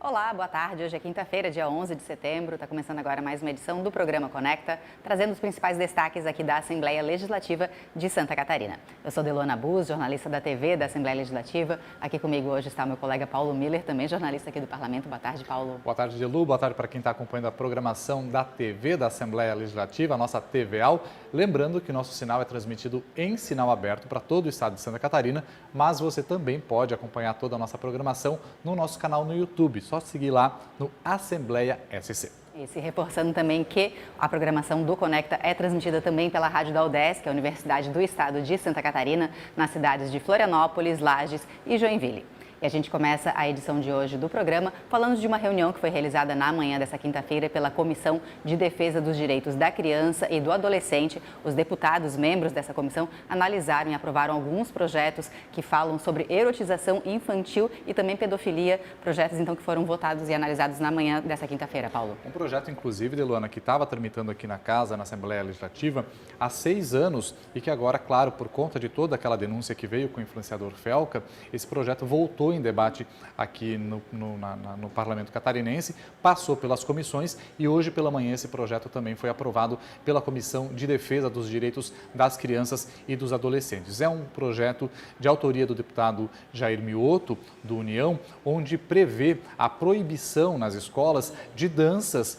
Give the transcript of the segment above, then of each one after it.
Olá, boa tarde. Hoje é quinta-feira, dia 11 de setembro. Está começando agora mais uma edição do programa Conecta, trazendo os principais destaques aqui da Assembleia Legislativa de Santa Catarina. Eu sou Delona Bus, jornalista da TV da Assembleia Legislativa. Aqui comigo hoje está o meu colega Paulo Miller, também jornalista aqui do Parlamento. Boa tarde, Paulo. Boa tarde, Delu. Boa tarde para quem está acompanhando a programação da TV da Assembleia Legislativa, a nossa TVAL. Lembrando que o nosso sinal é transmitido em sinal aberto para todo o estado de Santa Catarina, mas você também pode acompanhar toda a nossa programação no nosso canal no YouTube. Só seguir lá no Assembleia SC. E se reforçando também que a programação do Conecta é transmitida também pela Rádio da UDESC, a Universidade do Estado de Santa Catarina, nas cidades de Florianópolis, Lages e Joinville. E a gente começa a edição de hoje do programa falando de uma reunião que foi realizada na manhã dessa quinta-feira pela Comissão de Defesa dos Direitos da Criança e do Adolescente. Os deputados, membros dessa comissão, analisaram e aprovaram alguns projetos que falam sobre erotização infantil e também pedofilia, projetos então que foram votados e analisados na manhã dessa quinta-feira, Paulo. Um projeto, inclusive, Deluana, que estava tramitando aqui na casa, na Assembleia Legislativa, há 6 anos e que agora, claro, por conta de toda aquela denúncia que veio com o influenciador Felca, esse projeto voltou em debate aqui no Parlamento Catarinense, passou pelas comissões e hoje pela manhã esse projeto também foi aprovado pela Comissão de Defesa dos Direitos das Crianças e dos Adolescentes. É um projeto de autoria do deputado Jair Mioto, do União, onde prevê a proibição nas escolas de danças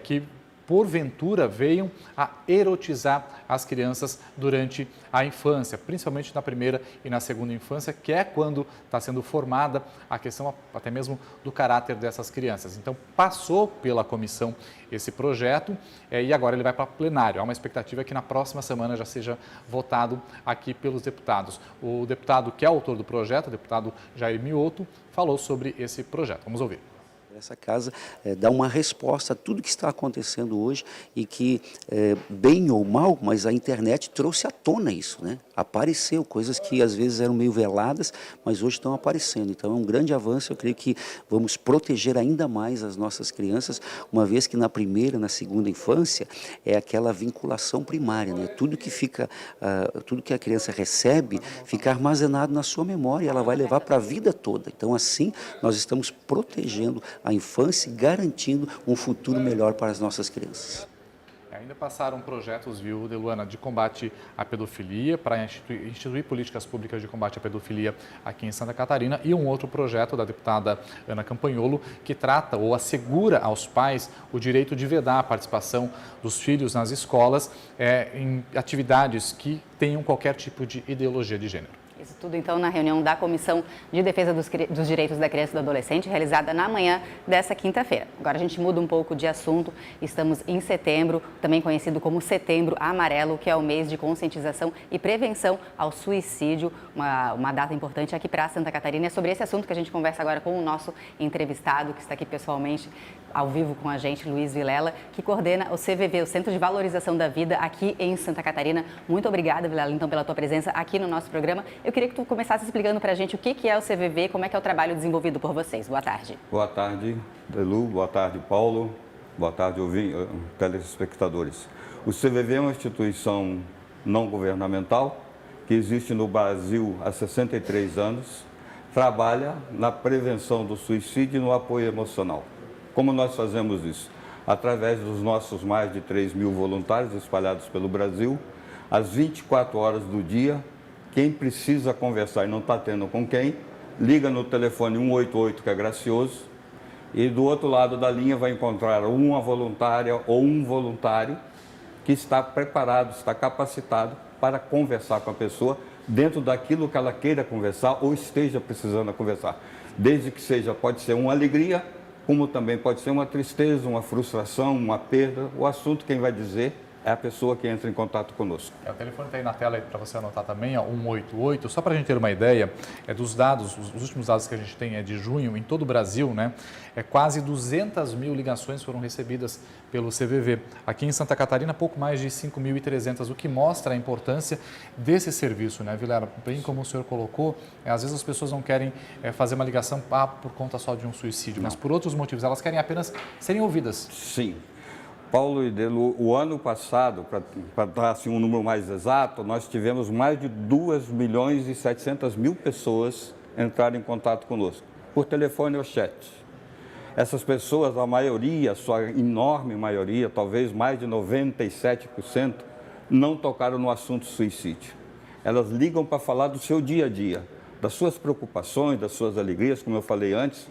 que porventura venham a erotizar as crianças durante a infância, principalmente na primeira e na segunda infância, que é quando está sendo formada a questão até mesmo do caráter dessas crianças. Então, passou pela comissão esse projeto e agora ele vai para plenário. Há uma expectativa que na próxima semana já seja votado aqui pelos deputados. O deputado que é autor do projeto, o deputado Jair Mioto, falou sobre esse projeto. Vamos ouvir. Essa casa dá uma resposta a tudo que está acontecendo hoje e que, bem ou mal, mas a internet trouxe à tona isso, né? Apareceu, coisas que às vezes eram meio veladas, mas hoje estão aparecendo. Então é um grande avanço, eu creio que vamos proteger ainda mais as nossas crianças, uma vez que na primeira, na segunda infância, é aquela vinculação primária, né? Tudo que a criança recebe fica armazenado na sua memória, ela vai levar para a vida toda. Então assim, nós estamos protegendo a infância e garantindo um futuro melhor para as nossas crianças. Ainda passaram projetos, viu, Deluana, de combate à pedofilia, para instituir políticas públicas de combate à pedofilia aqui em Santa Catarina, e um outro projeto da deputada Ana Campanholo, que trata ou assegura aos pais o direito de vedar a participação dos filhos nas escolas em atividades que tenham qualquer tipo de ideologia de gênero. Isso tudo, então, na reunião da Comissão de Defesa dos Direitos da Criança e do Adolescente, realizada na manhã dessa quinta-feira. Agora a gente muda um pouco de assunto. Estamos em setembro, também conhecido como Setembro Amarelo, que é o mês de conscientização e prevenção ao suicídio. Uma data importante aqui para Santa Catarina. É sobre esse assunto que a gente conversa agora com o nosso entrevistado, que está aqui pessoalmente, ao vivo com a gente, Luiz Vilela, que coordena o CVV, o Centro de Valorização da Vida, aqui em Santa Catarina. Muito obrigada, Vilela, então, pela tua presença aqui no nosso programa. Eu queria que tu começasse explicando para a gente o que é o CVV, como é que é o trabalho desenvolvido por vocês. Boa tarde. Boa tarde, Delu. Boa tarde, Paulo. Boa tarde, telespectadores. O CVV é uma instituição não governamental que existe no Brasil há 63 anos, trabalha na prevenção do suicídio e no apoio emocional. Como nós fazemos isso? Através dos nossos mais de 3.000 voluntários espalhados pelo Brasil, às 24 horas do dia. Quem precisa conversar e não está tendo com quem, liga no telefone 188, que é gracioso, e do outro lado da linha vai encontrar uma voluntária ou um voluntário que está preparado, está capacitado para conversar com a pessoa dentro daquilo que ela queira conversar ou esteja precisando conversar. Desde que seja, pode ser uma alegria, como também pode ser uma tristeza, uma frustração, uma perda. O assunto quem vai dizer é a pessoa que entra em contato conosco. O telefone está aí na tela para você anotar também, 188. Só para a gente ter uma ideia, dos dados, os últimos dados que a gente tem é de junho, em todo o Brasil, né? Quase 200 mil ligações foram recebidas pelo CVV. Aqui em Santa Catarina, pouco mais de 5.300, o que mostra a importância desse serviço, né, Vilela? Bem como o senhor colocou, às vezes as pessoas não querem fazer uma ligação por conta só de um suicídio, mas por outros motivos, elas querem apenas serem ouvidas. Sim. Paulo e Delu, o ano passado, para dar assim, um número mais exato, nós tivemos mais de 2.700.000 pessoas entrarem em contato conosco, por telefone ou chat. Essas pessoas, a maioria, a sua enorme maioria, talvez mais de 97%, não tocaram no assunto suicídio. Elas ligam para falar do seu dia a dia, das suas preocupações, das suas alegrias, como eu falei antes,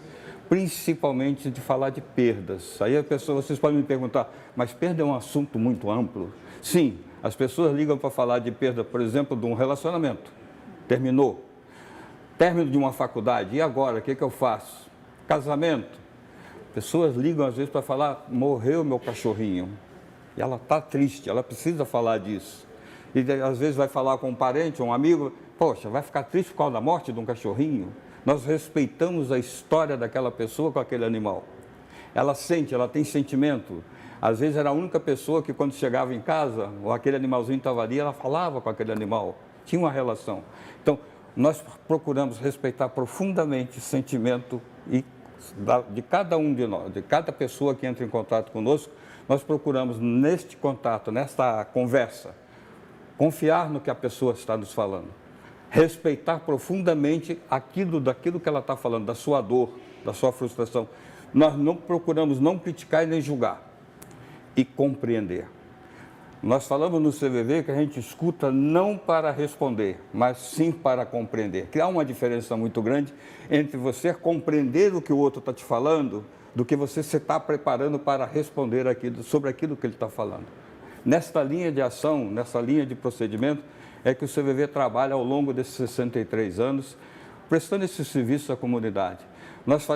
principalmente de falar de perdas. Aí a pessoa, vocês podem me perguntar, mas perda é um assunto muito amplo? Sim, as pessoas ligam para falar de perda, por exemplo, de um relacionamento. Terminou. Término de uma faculdade. E agora, o que eu faço? Casamento. Pessoas ligam às vezes para falar, morreu meu cachorrinho. E ela está triste, ela precisa falar disso. E às vezes vai falar com um parente, um amigo, poxa, vai ficar triste por causa da morte de um cachorrinho? Nós respeitamos a história daquela pessoa com aquele animal. Ela sente, ela tem sentimento. Às vezes era a única pessoa que quando chegava em casa, ou aquele animalzinho estava ali, ela falava com aquele animal. Tinha uma relação. Então, nós procuramos respeitar profundamente o sentimento de cada um de nós, de cada pessoa que entra em contato conosco. Nós procuramos neste contato, nesta conversa, confiar no que a pessoa está nos falando, respeitar profundamente daquilo que ela está falando, da sua dor, da sua frustração. Nós não procuramos não criticar e nem julgar, e compreender. Nós falamos no CVV que a gente escuta não para responder, mas sim para compreender. Que há uma diferença muito grande entre você compreender o que o outro está te falando, do que você se está preparando para responder sobre aquilo que ele está falando. Nesta linha de ação, nessa linha de procedimento, é que o CVV trabalha ao longo desses 63 anos, prestando esse serviço à comunidade. Nós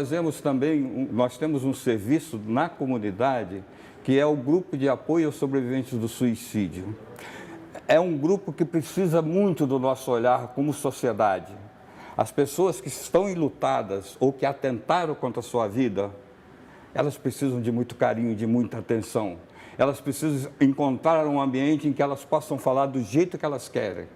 temos um serviço na comunidade, que é o Grupo de Apoio aos Sobreviventes do Suicídio. É um grupo que precisa muito do nosso olhar como sociedade. As pessoas que estão enlutadas ou que atentaram contra a sua vida, elas precisam de muito carinho, de muita atenção. Elas precisam encontrar um ambiente em que elas possam falar do jeito que elas querem.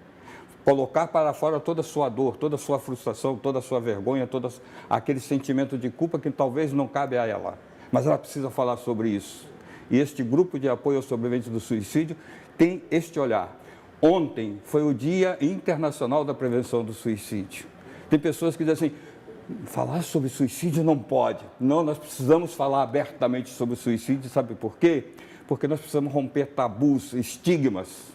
Colocar para fora toda a sua dor, toda a sua frustração, toda a sua vergonha, todo aquele sentimento de culpa que talvez não cabe a ela. Mas ela precisa falar sobre isso. E este grupo de apoio aos sobreviventes do suicídio tem este olhar. Ontem foi o Dia Internacional da Prevenção do Suicídio. Tem pessoas que dizem assim, falar sobre suicídio não pode. Não, nós precisamos falar abertamente sobre o suicídio, sabe por quê? Porque nós precisamos romper tabus, estigmas.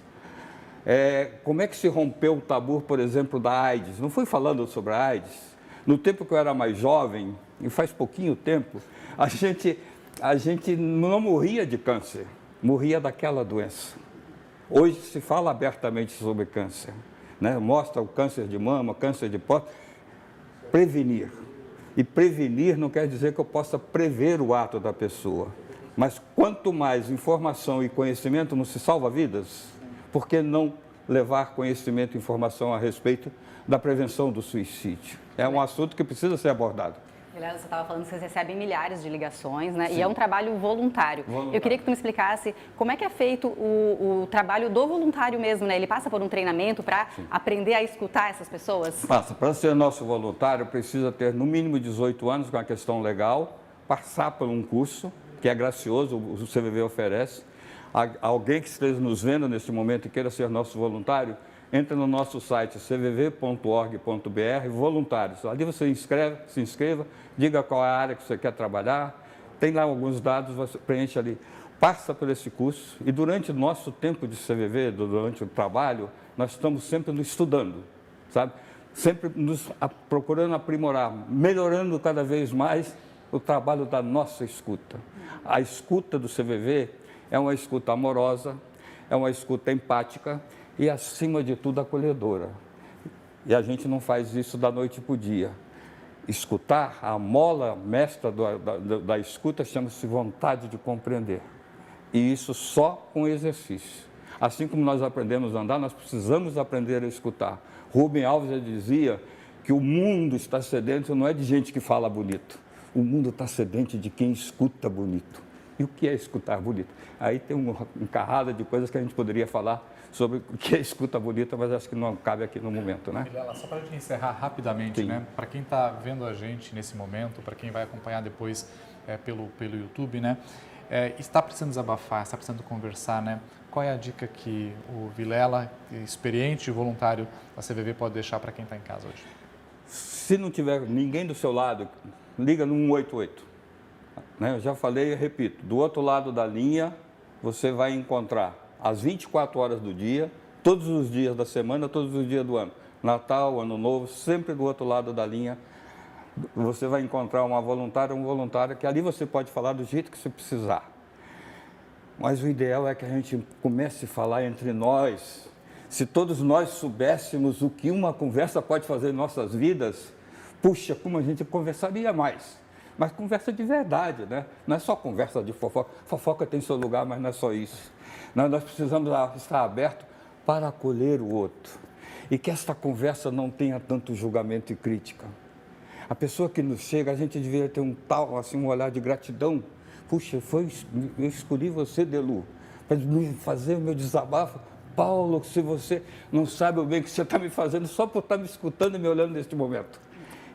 Como é que se rompeu o tabu, por exemplo, da AIDS? Não fui falando sobre a AIDS. No tempo que eu era mais jovem, e faz pouquinho tempo, a gente não morria de câncer, morria daquela doença. Hoje se fala abertamente sobre câncer, né? Mostra o câncer de mama, câncer de próstata. Prevenir. E prevenir não quer dizer que eu possa prever o ato da pessoa. Mas quanto mais informação e conhecimento não se salva vidas, por que não levar conhecimento e informação a respeito da prevenção do suicídio? É um assunto que precisa ser abordado. Vilela, você estava falando que vocês recebem milhares de ligações, né? Sim. E é um trabalho voluntário. Eu queria que tu me explicasse como é que é feito o trabalho do voluntário mesmo, né? Ele passa por um treinamento para aprender a escutar essas pessoas? Passa. Para ser nosso voluntário, precisa ter no mínimo 18 anos com a questão legal, passar por um curso, que é gracioso, o CVV oferece. Alguém que esteja nos vendo neste momento e queira ser nosso voluntário, entra no nosso site cvv.org.br, voluntários. Ali você se inscreva, diga qual é a área que você quer trabalhar, tem lá alguns dados, você preenche ali, passa por esse curso e durante o nosso tempo de CVV, durante o trabalho, nós estamos sempre nos estudando, sabe? Sempre procurando aprimorar, melhorando cada vez mais o trabalho da nossa escuta. A escuta do CVV é uma escuta amorosa, é uma escuta empática, e, acima de tudo, acolhedora. E a gente não faz isso da noite para o dia. Escutar, a mola mestra da escuta chama-se vontade de compreender. E isso só com exercício. Assim como nós aprendemos a andar, nós precisamos aprender a escutar. Rubem Alves já dizia que o mundo está sedento não é de gente que fala bonito. O mundo está sedento de quem escuta bonito. E o que é escutar bonito? Aí tem uma carrada de coisas que a gente poderia falar sobre o que é escuta bonita, mas acho que não cabe aqui no momento, né? Vilela, só para a gente encerrar rapidamente, né? Para quem está vendo a gente nesse momento, para quem vai acompanhar depois pelo YouTube, né? Está precisando desabafar, está precisando conversar, né? Qual é a dica que o Vilela, experiente e voluntário da CVV, pode deixar para quem está em casa hoje? Se não tiver ninguém do seu lado, liga no 188. né? Eu já falei e repito, do outro lado da linha você vai encontrar às 24 horas do dia, todos os dias da semana, todos os dias do ano. Natal, Ano Novo, sempre do outro lado da linha. Você vai encontrar uma voluntária, um voluntário, que ali você pode falar do jeito que você precisar. Mas o ideal é que a gente comece a falar entre nós. Se todos nós soubéssemos o que uma conversa pode fazer em nossas vidas, puxa, como a gente conversaria mais. Mas conversa de verdade, né? Não é só conversa de fofoca. Fofoca tem seu lugar, mas não é só isso. Nós precisamos estar abertos para acolher o outro. E que esta conversa não tenha tanto julgamento e crítica. A pessoa que nos chega, a gente devia ter um olhar de gratidão. Puxa, eu escolhi você, Delu, para fazer o meu desabafo. Paulo, se você não sabe o bem que você está me fazendo só por estar me escutando e me olhando neste momento.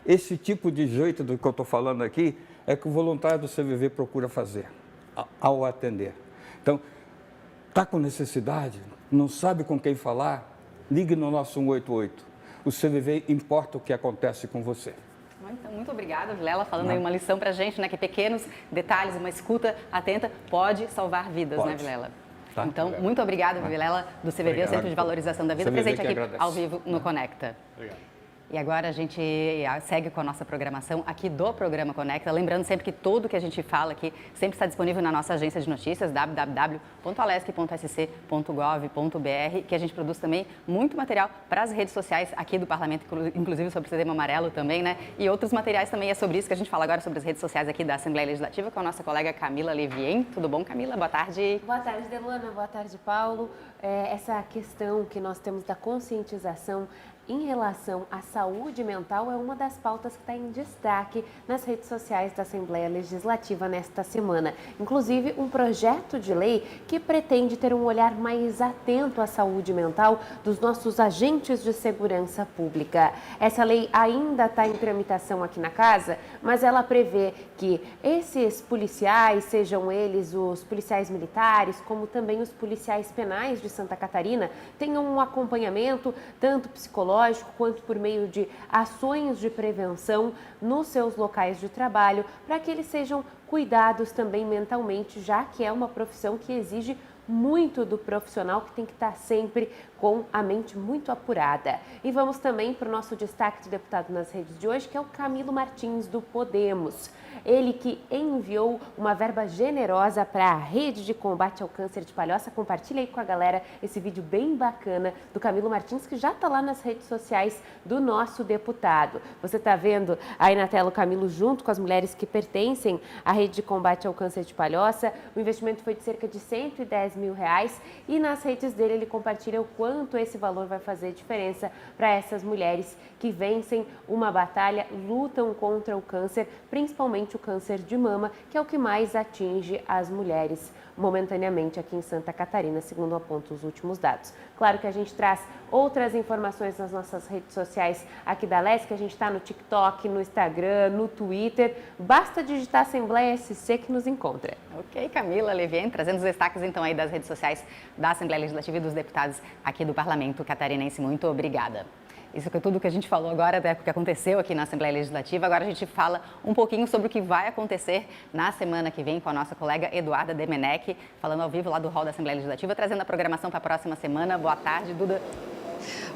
Esse tipo de jeito do que eu estou falando aqui é que o voluntário do CVV procura fazer ao atender. Então, está com necessidade, não sabe com quem falar, ligue no nosso 188. O CVV importa o que acontece com você. Então, muito obrigada, Vilela, falando aí uma lição para a gente, né? Que pequenos detalhes, uma escuta atenta pode salvar vidas, né, Vilela? Tá. Então, muito obrigada, Vilela, do CVV, o Centro de Valorização da Vida, presente aqui ao vivo no Conecta. Obrigado. E agora a gente segue com a nossa programação aqui do programa Conecta. Lembrando sempre que tudo que a gente fala aqui sempre está disponível na nossa agência de notícias, www.alesc.sc.gov.br, que a gente produz também muito material para as redes sociais aqui do Parlamento, inclusive sobre o Setembro Amarelo também, né? E outros materiais também é sobre isso que a gente fala agora, sobre as redes sociais aqui da Assembleia Legislativa, com a nossa colega Camila Levien. Tudo bom, Camila? Boa tarde. Boa tarde, Delana. Boa tarde, Paulo. Essa questão que nós temos da conscientização em relação à saúde mental é uma das pautas que está em destaque nas redes sociais da Assembleia Legislativa nesta semana. Inclusive, um projeto de lei que pretende ter um olhar mais atento à saúde mental dos nossos agentes de segurança pública. Essa lei ainda está em tramitação aqui na casa, mas ela prevê que esses policiais, sejam eles os policiais militares, como também os policiais penais de Santa Catarina, tenham um acompanhamento tanto psicológico quanto por meio de ações de prevenção nos seus locais de trabalho, para que eles sejam cuidados também mentalmente, já que é uma profissão que exige muito do profissional, que tem que estar sempre com a mente muito apurada. E vamos também para o nosso destaque de deputado nas redes de hoje, que é o Camilo Martins, do Podemos. Ele que enviou uma verba generosa para a rede de combate ao câncer de Palhoça. Compartilha aí com a galera esse vídeo bem bacana do Camilo Martins, que já está lá nas redes sociais do nosso deputado. Você está vendo aí na tela o Camilo junto com as mulheres que pertencem à rede de combate ao câncer de Palhoça. O investimento foi de cerca de R$110 mil e nas redes dele ele compartilha o quanto esse valor vai fazer diferença para essas mulheres que vencem uma batalha, lutam contra o câncer, principalmente o câncer de mama, que é o que mais atinge as mulheres momentaneamente aqui em Santa Catarina, segundo apontam os últimos dados. Claro que a gente traz outras informações nas nossas redes sociais aqui da Alesc, a gente está no TikTok, no Instagram, no Twitter. Basta digitar Assembleia SC que nos encontra. Ok, Camila Levien, trazendo os destaques então aí das redes sociais da Assembleia Legislativa e dos deputados aqui do Parlamento Catarinense. Muito obrigada. Isso é tudo que a gente falou agora, até porque aconteceu aqui na Assembleia Legislativa. Agora a gente fala um pouquinho sobre o que vai acontecer na semana que vem com a nossa colega Eduarda Demenech, falando ao vivo lá do hall da Assembleia Legislativa, trazendo a programação para a próxima semana. Boa tarde, Duda.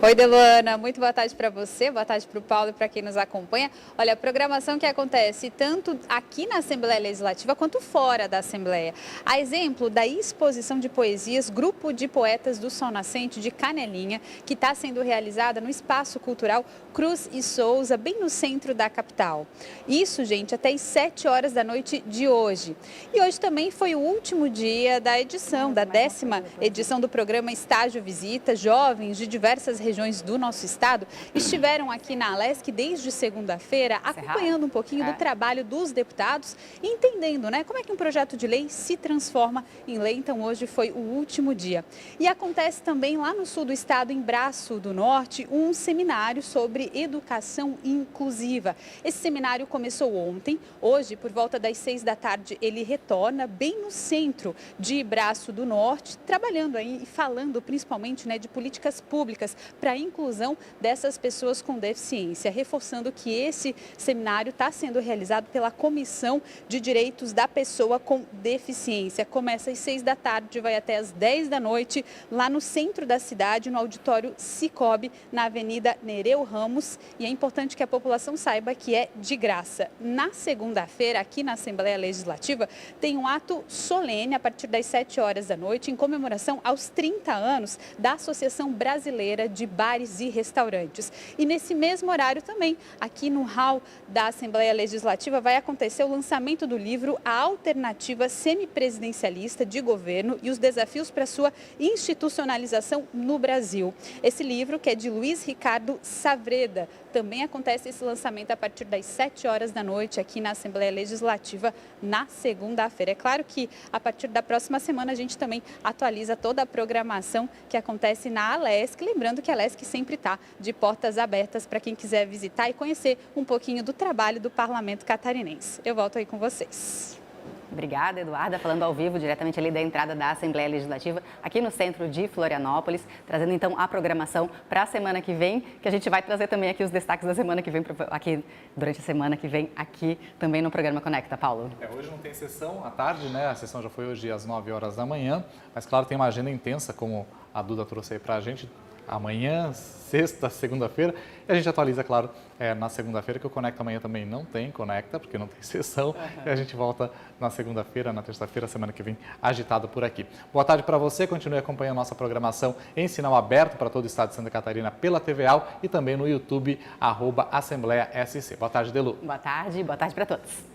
Oi, Delana, muito boa tarde para você, boa tarde para o Paulo e para quem nos acompanha. Olha, a programação que acontece tanto aqui na Assembleia Legislativa quanto fora da Assembleia. A exemplo da exposição de poesias Grupo de Poetas do Sol Nascente de Canelinha, que está sendo realizada no Espaço Cultural Cruz e Souza, bem no centro da capital. Isso, gente, até às 7 horas da noite de hoje. E hoje também foi o último dia da edição, da 10ª edição do programa Estágio Visita. Jovens de diversas regiões do nosso estado estiveram aqui na Alesc desde segunda-feira, acompanhando um pouquinho do trabalho dos deputados e entendendo, né, como é que um projeto de lei se transforma em lei. Então hoje foi o último dia. E acontece também lá no sul do estado, em Braço do Norte, um seminário sobre educação inclusiva. Esse seminário começou ontem, hoje por volta das 6 da tarde ele retorna bem no centro de Braço do Norte, trabalhando aí e falando principalmente, né, de políticas públicas práticas para a inclusão dessas pessoas com deficiência, reforçando que esse seminário está sendo realizado pela Comissão de Direitos da Pessoa com Deficiência. Começa às 6 da tarde, vai até às 10 da noite, lá no centro da cidade, no auditório Cicobi, na Avenida Nereu Ramos. E é importante que a população saiba que é de graça. Na segunda-feira, aqui na Assembleia Legislativa, tem um ato solene a partir das 7 horas da noite, em comemoração aos 30 anos da Associação Brasileira de Bares e Restaurantes. E nesse mesmo horário também, aqui no hall da Assembleia Legislativa, vai acontecer o lançamento do livro A Alternativa Semipresidencialista de Governo e os Desafios para sua Institucionalização no Brasil. Esse livro, que é de Luiz Ricardo Savreda, também acontece esse lançamento a partir das 7 horas da noite aqui na Assembleia Legislativa na segunda-feira. É claro que a partir da próxima semana a gente também atualiza toda a programação que acontece na Alesc, lembrando que a Alesc sempre está de portas abertas para quem quiser visitar e conhecer um pouquinho do trabalho do Parlamento Catarinense. Eu volto aí com vocês. Obrigada, Eduarda, falando ao vivo, diretamente ali da entrada da Assembleia Legislativa, aqui no centro de Florianópolis, trazendo então a programação para a semana que vem, que a gente vai trazer também aqui os destaques da semana que vem, aqui durante a semana que vem, aqui também no programa Conecta, Paulo. Hoje não tem sessão à tarde, né? A sessão já foi hoje às 9 horas da manhã, mas claro, tem uma agenda intensa, como a Duda trouxe aí para a gente, amanhã, sexta, segunda-feira, e a gente atualiza, claro, na segunda-feira, que o Conecta amanhã também não tem Conecta, porque não tem sessão, e a gente volta na segunda-feira, na terça-feira, semana que vem, agitado por aqui. Boa tarde para você, continue acompanhando nossa programação em sinal aberto para todo o estado de Santa Catarina pela TVAL e também no YouTube, @Assembleia SC. Boa tarde, Delu. Boa tarde para todos.